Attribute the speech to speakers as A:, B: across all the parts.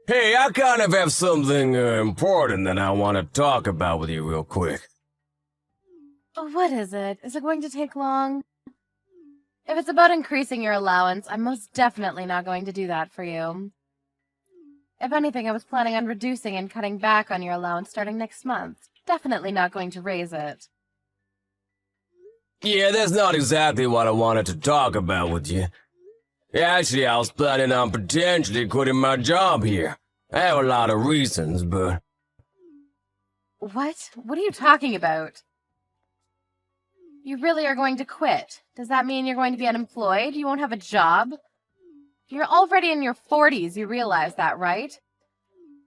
A: Hey, I kind of have something important that I want to talk about with you real quick.
B: Oh, what is it? Is it going to take long? If it's about increasing your allowance, I'm most definitely not going to do that for you. If anything, I was planning on reducing and cutting back on your allowance starting next month. Definitely not going to raise it.
A: Yeah, that's not exactly what I wanted to talk about with you. Actually, I was planning on potentially quitting my job here. I have a lot of reasons, but...
B: What? What are you talking about? You really are going to quit? Does that mean you're going to be unemployed? You won't have a job? You're already in your 40s, you realize that, right?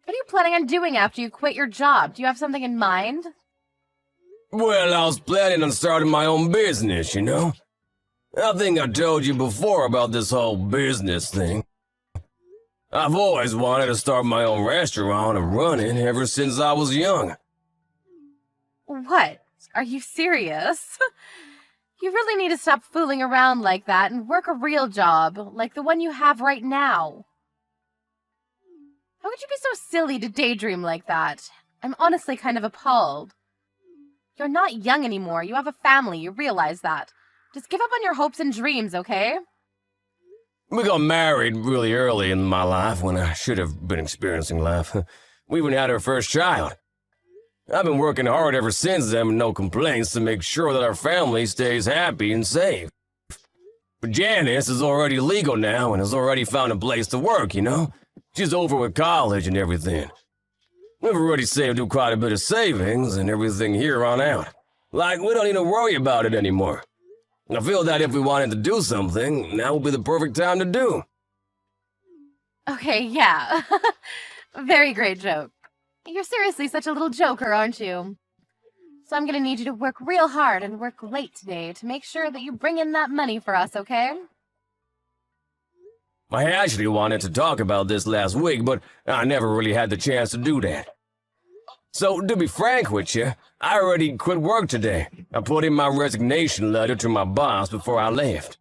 B: What are you planning on doing after you quit your job? Do you have something in mind?
A: Well, I was planning on starting my own business, you know? I think I told you before about this whole business thing. I've always wanted to start my own restaurant and run it ever since I was young.
B: What? Are you serious? You really need to stop fooling around like that and work a real job, like the one you have right now. How could you be so silly to daydream like that? I'm honestly kind of appalled. You're not young anymore. You have a family. You realize that. Just give up on your hopes and dreams, okay?
A: We got married really early in my life when I should have been experiencing life. We even had our first child. I've been working hard ever since then with no complaints to make sure that our family stays happy and safe. But Janice is already legal now and has already found a place to work, you know? She's over with college and everything. We've already saved up quite a bit of savings and everything here on out. Like, we don't need to worry about it anymore. I feel that if we wanted to do something, now would be the perfect time to do.
B: Okay, yeah. Very great joke. You're seriously such a little joker, aren't you? So I'm gonna need you to work real hard and work late today to make sure that you bring in that money for us, okay?
A: I actually wanted to talk about this last week, but I never really had the chance to do that. So, to be frank with you, I already quit work today. I put in my resignation letter to my boss before I left.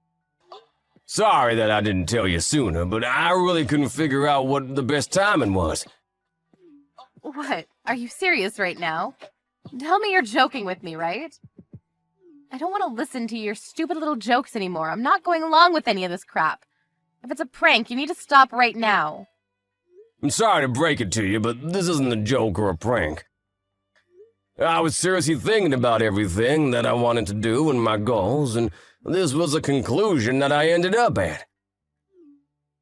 A: Sorry that I didn't tell you sooner, but I really couldn't figure out what the best timing was.
B: What? Are you serious right now? Tell me you're joking with me, right? I don't want to listen to your stupid little jokes anymore. I'm not going along with any of this crap. If it's a prank, you need to stop right now.
A: I'm sorry to break it to you, but this isn't a joke or a prank. I was seriously thinking about everything that I wanted to do and my goals, and this was a conclusion that I ended up at.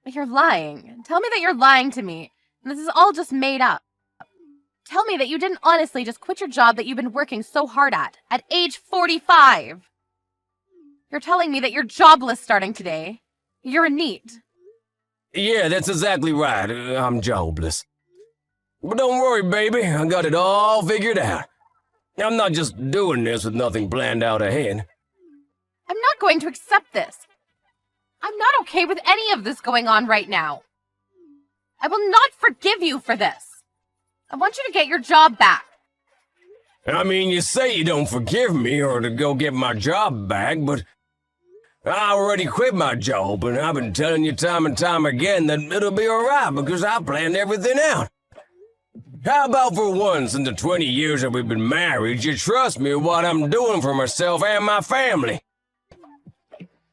B: You're lying. Tell me that you're lying to me. And this is all just made up. Tell me that you didn't honestly just quit your job that you've been working so hard at age 45. You're telling me that you're jobless starting today. You're a NEET.
A: Yeah, that's exactly right. I'm jobless. But don't worry, baby. I got it all figured out. I'm not just doing this with nothing planned out ahead.
B: I'm not going to accept this. I'm not okay with any of this going on right now. I will not forgive you for this. I want you to get your job back.
A: I mean, you say you don't forgive me or to go get my job back, but I already quit my job, and I've been telling you time and time again that it'll be alright because I planned everything out. How about for once in the 20 years that we've been married, you trust me with what I'm doing for myself and my family?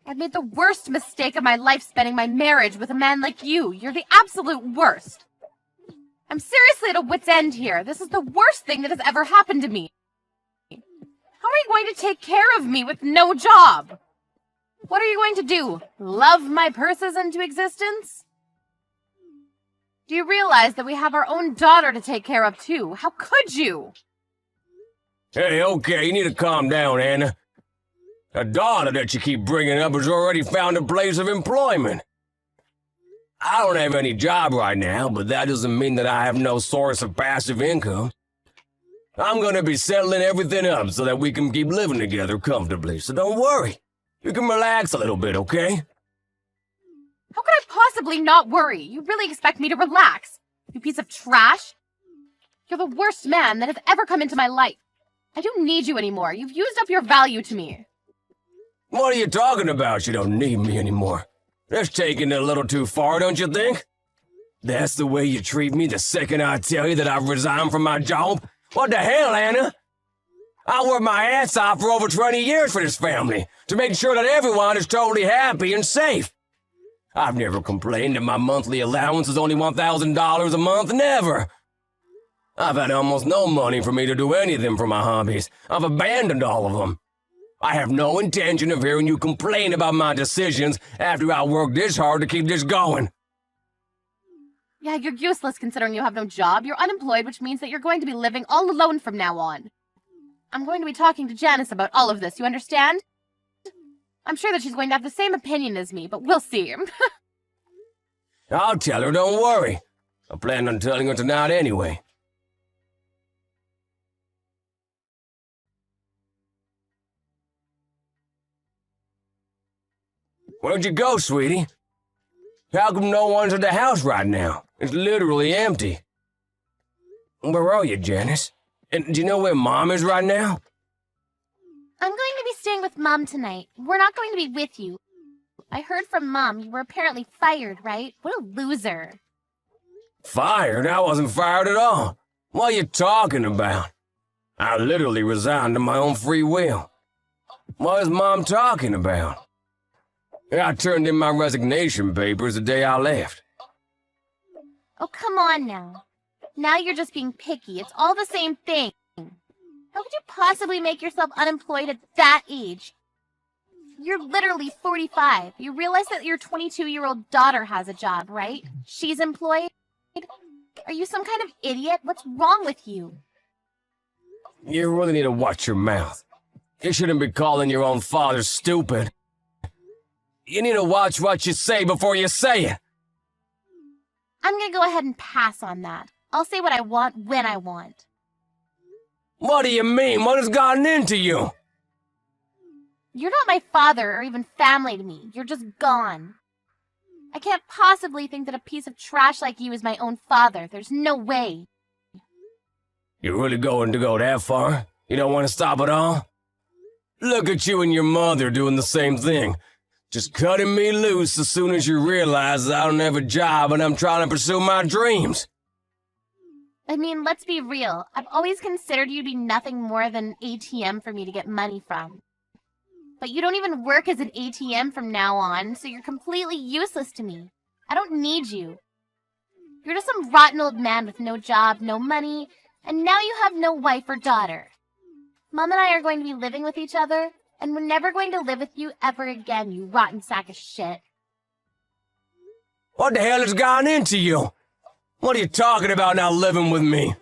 B: I've made the worst mistake of my life spending my marriage with a man like you. You're the absolute worst. I'm seriously at a wit's end here. This is the worst thing that has ever happened to me. How are you going to take care of me with no job? What are you going to do? Love my purses into existence? Do you realize that we have our own daughter to take care of too? How could you?
A: Hey, okay, you need to calm down, Anna. A daughter that you keep bringing up has already found a place of employment. I don't have any job right now, but that doesn't mean that I have no source of passive income. I'm gonna be settling everything up so that we can keep living together comfortably, so don't worry. You can relax a little bit, okay?
B: How could I possibly not worry? You really expect me to relax? You piece of trash? You're the worst man that has ever come into my life. I don't need you anymore. You've used up your value to me.
A: What are you talking about? You don't need me anymore. That's taking it a little too far, don't you think? That's the way you treat me the second I tell you that I've resigned from my job? What the hell, Anna? I worked my ass off for over 20 years for this family, to make sure that everyone is totally happy and safe. I've never complained that my monthly allowance is only $1,000 a month, never. I've had almost no money for me to do anything for my hobbies. I've abandoned all of them. I have no intention of hearing you complain about my decisions after I worked this hard to keep this going.
B: Yeah, you're useless considering you have no job. You're unemployed, which means that you're going to be living all alone from now on. I'm going to be talking to Janice about all of this, you understand? I'm sure that she's going to have the same opinion as me, but we'll see.
A: I'll tell her, don't worry. I planned on telling her tonight anyway. Where'd you go, sweetie? How come no one's at the house right now? It's literally empty. Where are you, Janice? And do you know where Mom is right now?
B: I'm going to be staying with Mom tonight. We're not going to be with you. I heard from Mom you were apparently fired, right? What a loser.
A: Fired? I wasn't fired at all. What are you talking about? I literally resigned of my own free will. What is Mom talking about? I turned in my resignation papers the day I left.
B: Oh, come on now. Now you're just being picky. It's all the same thing. How could you possibly make yourself unemployed at that age? You're literally 45. You realize that your 22-year-old daughter has a job, right? She's employed? Are you some kind of idiot? What's wrong with you?
A: You really need to watch your mouth. You shouldn't be calling your own father stupid. You need to watch what you say before you say it.
B: I'm gonna go ahead and pass on that. I'll say what I want when I want.
A: What do you mean? What has gotten into you?
B: You're not my father or even family to me. You're just gone. I can't possibly think that a piece of trash like you is my own father. There's no way.
A: You're really going to go that far? You don't want to stop at all? Look at you and your mother doing the same thing. Just cutting me loose as soon as you realize that I don't have a job and I'm trying to pursue my dreams.
B: I mean, let's be real. I've always considered you to be nothing more than an ATM for me to get money from. But you don't even work as an ATM from now on, so you're completely useless to me. I don't need you. You're just some rotten old man with no job, no money, and now you have no wife or daughter. Mom and I are going to be living with each other, and we're never going to live with you ever again, you rotten sack of shit.
A: What the hell has gotten into you? What are you talking about now living with me?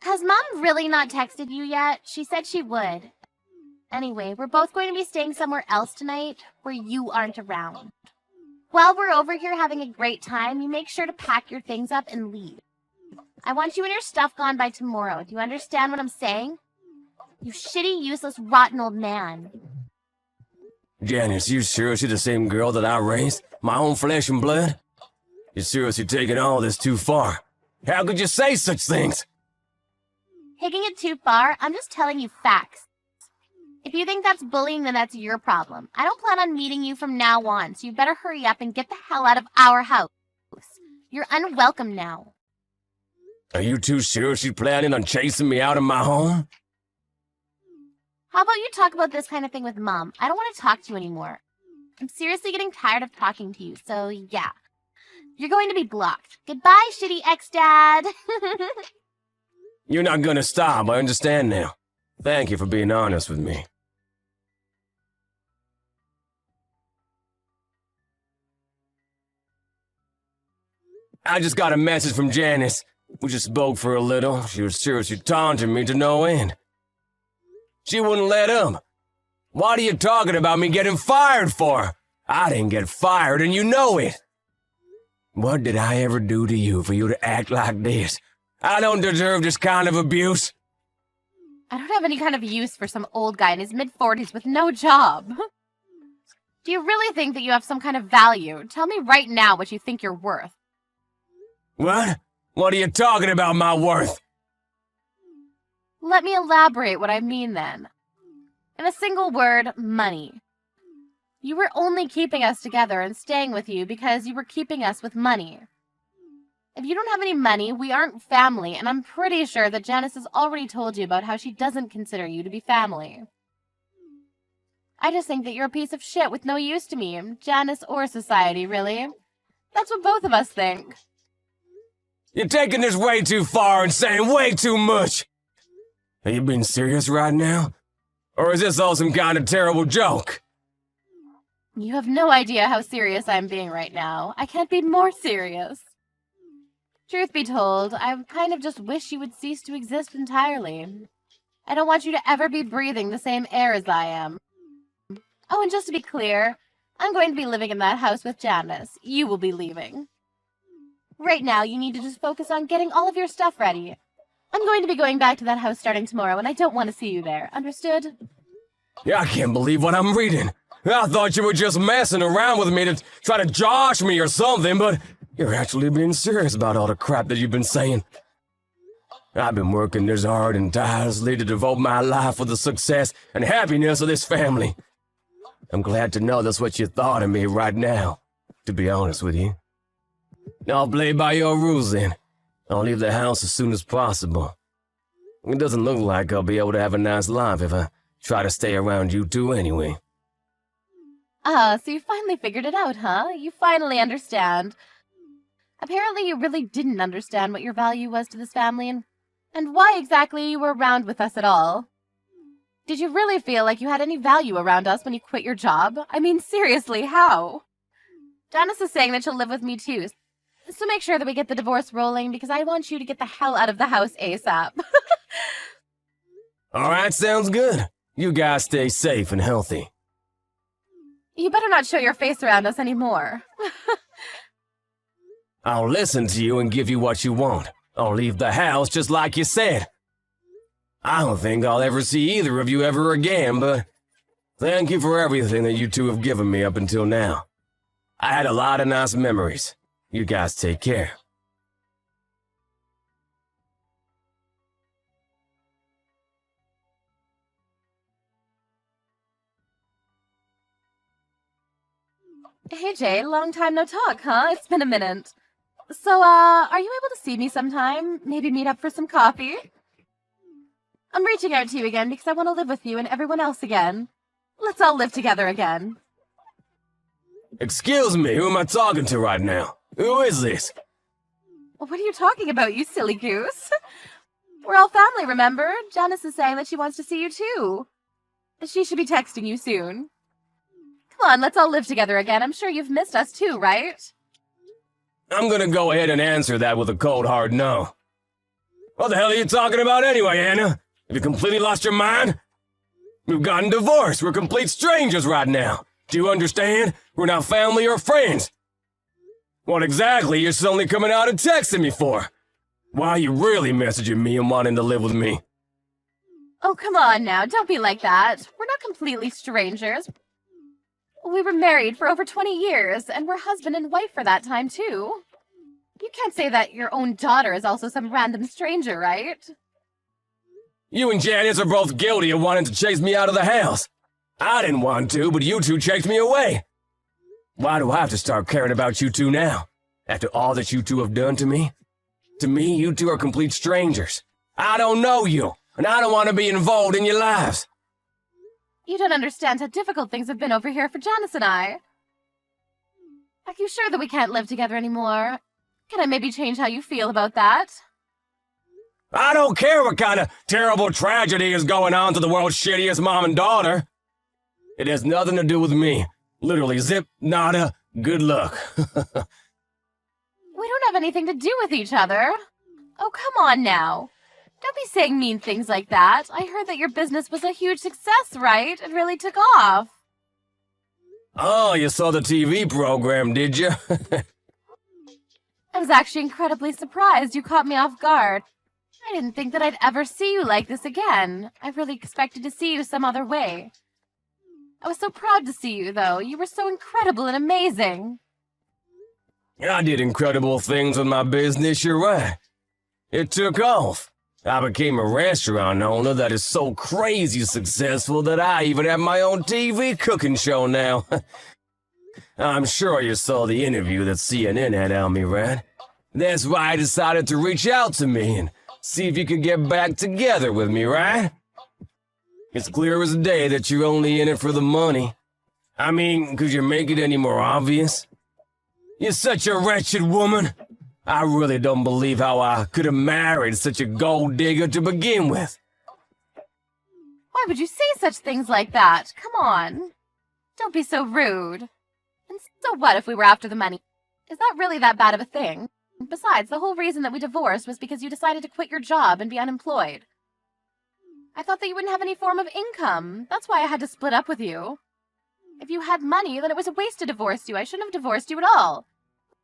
B: Has Mom really not texted you yet? She said she would. Anyway, we're both going to be staying somewhere else tonight where you aren't around. While we're over here having a great time, you make sure to pack your things up and leave. I want you and your stuff gone by tomorrow. Do you understand what I'm saying? You shitty, useless, rotten old man.
A: Janice, you seriously the same girl that I raised? My own flesh and blood? You're seriously taking all this too far. How could you say such things?
B: Taking it too far? I'm just telling you facts. If you think that's bullying, then that's your problem. I don't plan on meeting you from now on, so you better hurry up and get the hell out of our house. You're unwelcome now.
A: Are you two seriously planning on chasing me out of my home?
B: How about you talk about this kind of thing with Mom? I don't want to talk to you anymore. I'm seriously getting tired of talking to you, so yeah. You're going to be blocked. Goodbye, shitty ex-dad.
A: You're not gonna stop, I understand now. Thank you for being honest with me. I just got a message from Janice. We just spoke for a little. She was seriously taunting me to no end. She wouldn't let up. What are you talking about me getting fired for? I didn't get fired, and you know it. What did I ever do to you for you to act like this? I don't deserve this kind of abuse.
B: I don't have any kind of use for some old guy in his mid-40s with no job. Do you really think that you have some kind of value? Tell me right now what you think you're worth.
A: What? What are you talking about, my worth?
B: Let me elaborate what I mean then. In a single word, money. You were only keeping us together and staying with you because you were keeping us with money. you don't have any money, we aren't family, and I'm pretty sure that Janice has already told you about how she doesn't consider you to be family. I just think that you're a piece of shit with no use to me, Janice or society, really. That's what both of us think.
A: You're taking this way too far and saying way too much. Are you being serious right now? Or is this all some kind of terrible joke?
B: You have no idea how serious I'm being right now. I can't be more serious. Truth be told, I kind of just wish you would cease to exist entirely. I don't want you to ever be breathing the same air as I am. Oh, and just to be clear, I'm going to be living in that house with Janice. You will be leaving. Right now, you need to just focus on getting all of your stuff ready. I'm going to be going back to that house starting tomorrow, and I don't want to see you there. Understood?
A: Yeah, I can't believe what I'm reading. I thought you were just messing around with me to try to josh me or something, but you're actually being serious about all the crap that you've been saying. I've been working this hard and tirelessly to devote my life for the success and happiness of this family. I'm glad to know that's what you thought of me right now, to be honest with you. I'll play by your rules then. I'll leave the house as soon as possible. It doesn't look like I'll be able to have a nice life if I try to stay around you two anyway.
B: Ah, so you finally figured it out, huh? You finally understand. Apparently you really didn't understand what your value was to this family and why exactly you were around with us at all. Did you really feel like you had any value around us when you quit your job? I mean, seriously, how? Janice is saying that she'll live with me too, so make sure that we get the divorce rolling because I want you to get the hell out of the house ASAP.
A: Alright, sounds good. You guys stay safe and healthy.
B: You better not show your face around us anymore.
A: I'll listen to you and give you what you want. I'll leave the house just like you said. I don't think I'll ever see either of you ever again, but thank you for everything that you two have given me up until now. I had a lot of nice memories. You guys take care.
B: Hey Jay, long time no talk, huh? It's been a minute. So, are you able to see me sometime? Maybe meet up for some coffee? I'm reaching out to you again because I want to live with you and everyone else again. Let's all live together again.
A: Excuse me, who am I talking to right now? Who is this?
B: What are you talking about, you silly goose? We're all family, remember? Janice is saying that she wants to see you too. She should be texting you soon. Come on, let's all live together again. I'm sure you've missed us too, right?
A: I'm gonna go ahead and answer that with a cold hard no. What the hell are you talking about anyway, Anna? Have you completely lost your mind? We've gotten divorced. We're complete strangers right now. Do you understand? We're not family or friends. What exactly you're suddenly coming out and texting me for? Why are you really messaging me and wanting to live with me?
B: Oh, come on now. Don't be like that. We're not completely strangers. We were married for over 20 years, and we're husband and wife for that time, too. You can't say that your own daughter is also some random stranger, right?
A: You and Janice are both guilty of wanting to chase me out of the house. I didn't want to, but you two chased me away. Why do I have to start caring about you two now? After all that you two have done to me? To me, you two are complete strangers. I don't know you, and I don't want to be involved in your lives.
B: You don't understand how difficult things have been over here for Janice and I. Are you sure that we can't live together anymore? Can I maybe change how you feel about that?
A: I don't care what kind of terrible tragedy is going on to the world's shittiest mom and daughter. It has nothing to do with me. Literally, zip, nada, good luck.
B: We don't have anything to do with each other. Oh, come on now. Don't be saying mean things like that. I heard that your business was a huge success, right? It really took off.
A: Oh, you saw the TV program, did you?
B: I was actually incredibly surprised. You caught me off guard. I didn't think that I'd ever see you like this again. I really expected to see you some other way. I was so proud to see you, though. You were so incredible and amazing.
A: I did incredible things with my business, you're right. It took off. I became a restaurant owner that is so crazy successful that I even have my own TV cooking show now. I'm sure you saw the interview that CNN had on me, right? That's why I decided to reach out to me and see if you could get back together with me, right? It's clear as day that you're only in it for the money. I mean, could you make it any more obvious? You're such a wretched woman. I really don't believe how I could have married such a gold digger to begin with.
B: Why would you say such things like that? Come on. Don't be so rude. And so what if we were after the money? Is that really that bad of a thing? Besides, the whole reason that we divorced was because you decided to quit your job and be unemployed. I thought that you wouldn't have any form of income. That's why I had to split up with you. If you had money, then it was a waste to divorce you. I shouldn't have divorced you at all.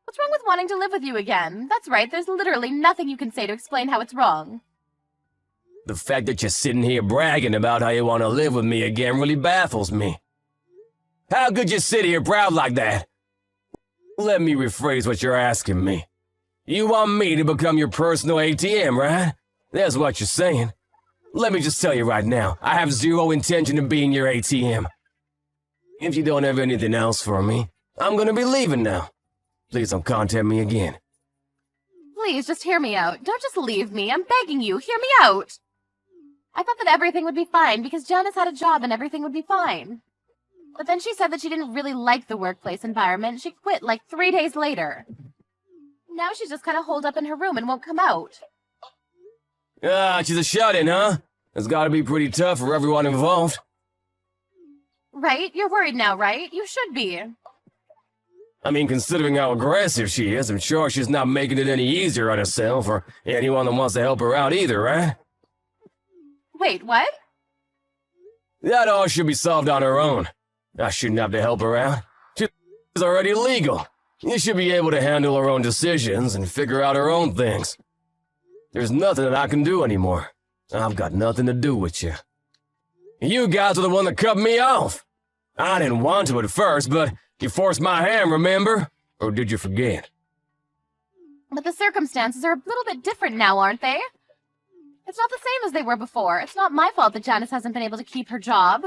B: What's wrong with wanting to live with you again? That's right, there's literally nothing you can say to explain how it's wrong.
A: The fact that you're sitting here bragging about how you want to live with me again really baffles me. How could you sit here proud like that? Let me rephrase what you're asking me. You want me to become your personal ATM, right? That's what you're saying. Let me just tell you right now, I have zero intention of being your ATM. If you don't have anything else for me, I'm gonna be leaving now. Please don't contact me again.
B: Please, just hear me out. Don't just leave me. I'm begging you. Hear me out. I thought that everything would be fine because Janice had a job and everything would be fine. But then she said that she didn't really like the workplace environment. She quit like 3 days later. Now she's just kind of holed up in her room and won't come out.
A: She's a shut-in, huh? It's gotta be pretty tough for everyone involved.
B: Right? You're worried now, right? You should be.
A: I mean, considering how aggressive she is, I'm sure she's not making it any easier on herself or anyone that wants to help her out either, right?
B: Wait, what?
A: That all should be solved on her own. I shouldn't have to help her out. She's already legal. You should be able to handle her own decisions and figure out her own things. There's nothing that I can do anymore. I've got nothing to do with you. You guys are the one that cut me off. I didn't want to at first, but you forced my hand, remember? Or did you forget?
B: But the circumstances are a little bit different now, aren't they? It's not the same as they were before. It's not my fault that Janice hasn't been able to keep her job.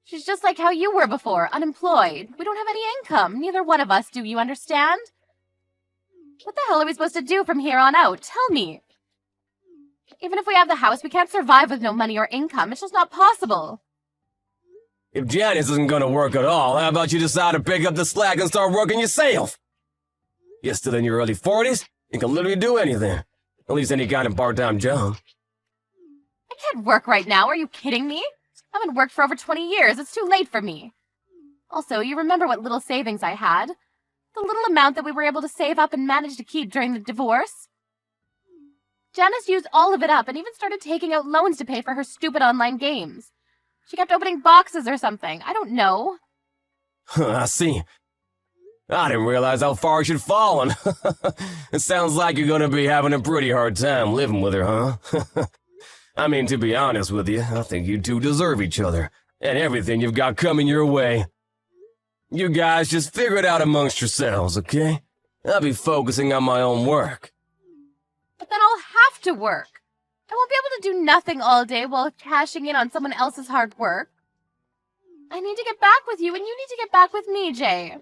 B: She's just like how you were before, unemployed. We don't have any income. Neither one of us do, you understand? What the hell are we supposed to do from here on out? Tell me. Even if we have the house, we can't survive with no money or income. It's just not possible.
A: If Janice isn't gonna work at all, how about you decide to pick up the slack and start working yourself? You're still in your early 40s. You can literally do anything. At least any kind of part-time job.
B: I can't work right now. Are you kidding me? I haven't worked for over 20 years. It's too late for me. Also, you remember what little savings I had? The little amount that we were able to save up and manage to keep during the divorce? Janice used all of it up and even started taking out loans to pay for her stupid online games. She kept opening boxes or something. I don't know.
A: I see. I didn't realize how far she'd fallen. It sounds like you're gonna be having a pretty hard time living with her, huh? I mean, to be honest with you, I think you two deserve each other, and everything you've got coming your way. You guys just figure it out amongst yourselves, okay? I'll be focusing on my own work.
B: But then I'll have to work. I won't be able to do nothing all day while cashing in on someone else's hard work. I need to get back with you, and you need to get back with me, Jay.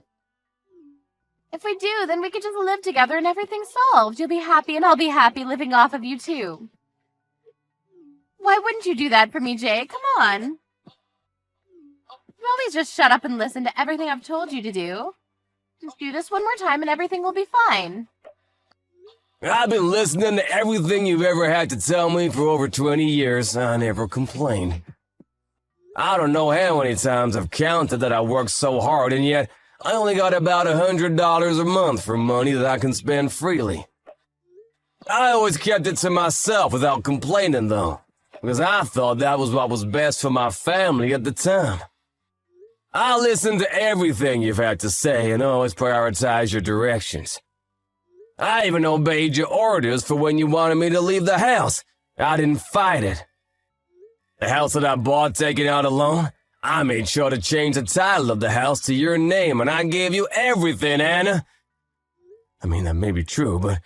B: If we do, then we could just live together and everything's solved. You'll be happy and I'll be happy living off of you too. Why wouldn't you do that for me, Jay? Come on. You always just shut up and listen to everything I've told you to do. Just do this one more time and everything will be fine.
A: I've been listening to everything you've ever had to tell me for over 20 years. I never complained. I don't know how many times I've counted that I worked so hard, and yet I only got about $100 a month for money that I can spend freely. I always kept it to myself without complaining, though, because I thought that was what was best for my family at the time. I listened to everything you've had to say and always prioritize your directions. I even obeyed your orders for when you wanted me to leave the house. I didn't fight it. The house that I bought taking out a loan, I made sure to change the title of the house to your name, and I gave you everything, Anna. I mean, that may be true, but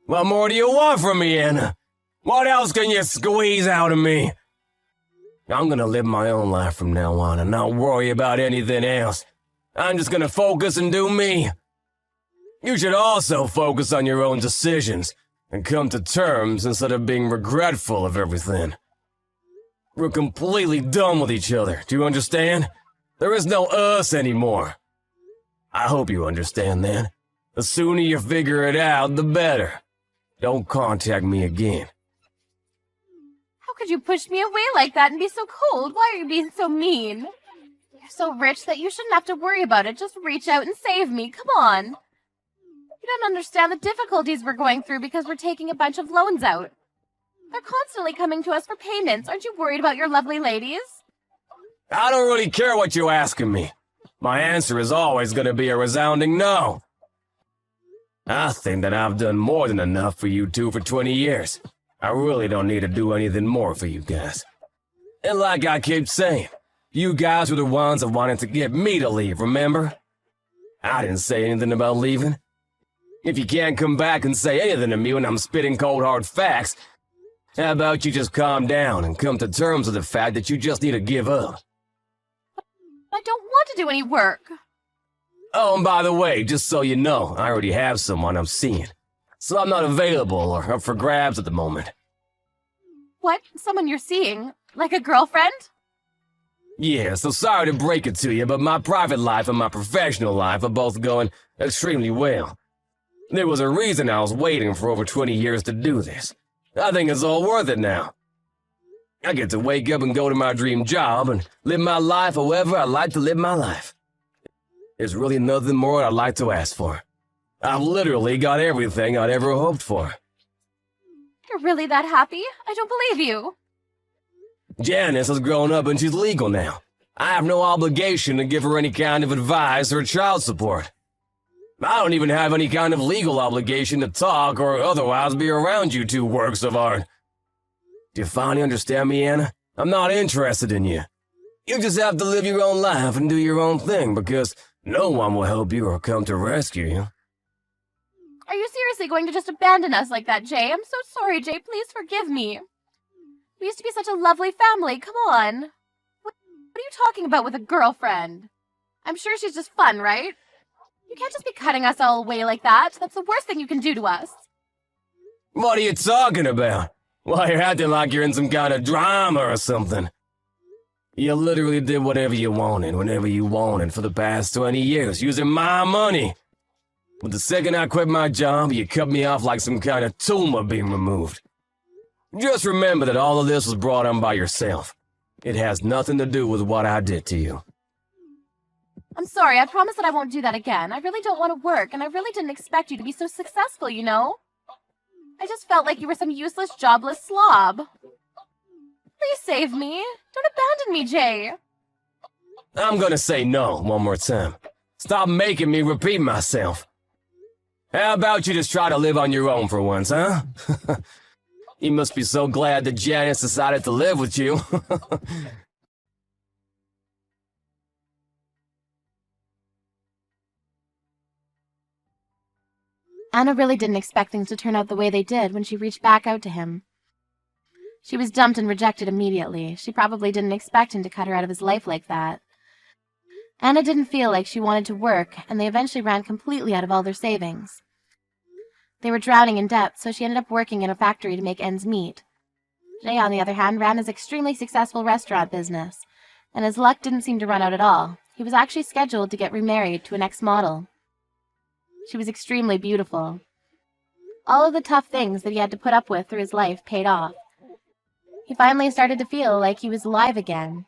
A: what more do you want from me, Anna? What else can you squeeze out of me? I'm gonna live my own life from now on and not worry about anything else. I'm just gonna focus and do me. You should also focus on your own decisions and come to terms instead of being regretful of everything. We're completely done with each other, do you understand? There is no us anymore. I hope you understand that. The sooner you figure it out, the better. Don't contact me again.
B: How could you push me away like that and be so cold? Why are you being so mean? You're so rich that you shouldn't have to worry about it. Just reach out and save me. Come on. You don't understand the difficulties we're going through because we're taking a bunch of loans out. They're constantly coming to us for payments. Aren't you worried about your lovely ladies?
A: I don't really care what you're asking me. My answer is always going to be a resounding no. I think that I've done more than enough for you two for 20 years. I really don't need to do anything more for you guys. And like I keep saying, you guys were the ones that wanted to get me to leave, remember? I didn't say anything about leaving. If you can't come back and say anything to me when I'm spitting cold hard facts, how about you just calm down and come to terms with the fact that you just need to give up?
B: I don't want to do any work.
A: Oh, and by the way, just so you know, I already have someone I'm seeing. So I'm not available or up for grabs at the moment.
B: What? Someone you're seeing? Like a girlfriend?
A: Yeah, so sorry to break it to you, but my private life and my professional life are both going extremely well. There was a reason I was waiting for over 20 years to do this. I think it's all worth it now. I get to wake up and go to my dream job and live my life however I like to live my life. There's really nothing more I'd like to ask for. I've literally got everything I'd ever hoped for.
B: You're really that happy? I don't believe you.
A: Janice has grown up and she's legal now. I have no obligation to give her any kind of advice or child support. I don't even have any kind of legal obligation to talk or otherwise be around you two works of art. Do you finally understand me, Anna? I'm not interested in you. You just have to live your own life and do your own thing because no one will help you or come to rescue you.
B: Are you seriously going to just abandon us like that, Jay? I'm so sorry, Jay. Please forgive me. We used to be such a lovely family. Come on. What are you talking about with a girlfriend? I'm sure she's just fun, right? You can't just be cutting us all away like that. That's the worst thing you can do to us.
A: What are you talking about? Why, you're acting like you're in some kind of drama or something. You literally did whatever you wanted, whenever you wanted for the past 20 years, using my money. But the second I quit my job, you cut me off like some kind of tumor being removed. Just remember that all of this was brought on by yourself. It has nothing to do with what I did to you.
B: I'm sorry, I promise that I won't do that again. I really don't want to work, and I really didn't expect you to be so successful, you know? I just felt like you were some useless, jobless slob. Please save me. Don't abandon me, Jay.
A: I'm gonna say no one more time. Stop making me repeat myself. How about you just try to live on your own for once, huh? You must be so glad that Janice decided to live with you.
B: Anna really didn't expect things to turn out the way they did when she reached back out to him. She was dumped and rejected immediately. She probably didn't expect him to cut her out of his life like that. Anna didn't feel like she wanted to work, and they eventually ran completely out of all their savings. They were drowning in debt, so she ended up working in a factory to make ends meet. Jay, on the other hand, ran his extremely successful restaurant business, and his luck didn't seem to run out at all. He was actually scheduled to get remarried to an ex-model. She was extremely beautiful. All of the tough things that he had to put up with through his life paid off. He finally started to feel like he was alive again.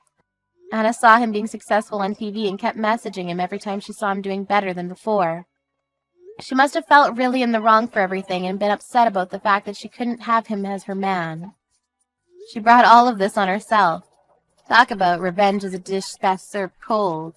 B: Anna saw him being successful on TV and kept messaging him every time she saw him doing better than before. She must have felt really in the wrong for everything and been upset about the fact that she couldn't have him as her man. She brought all of this on herself. Talk about revenge as a dish best served cold.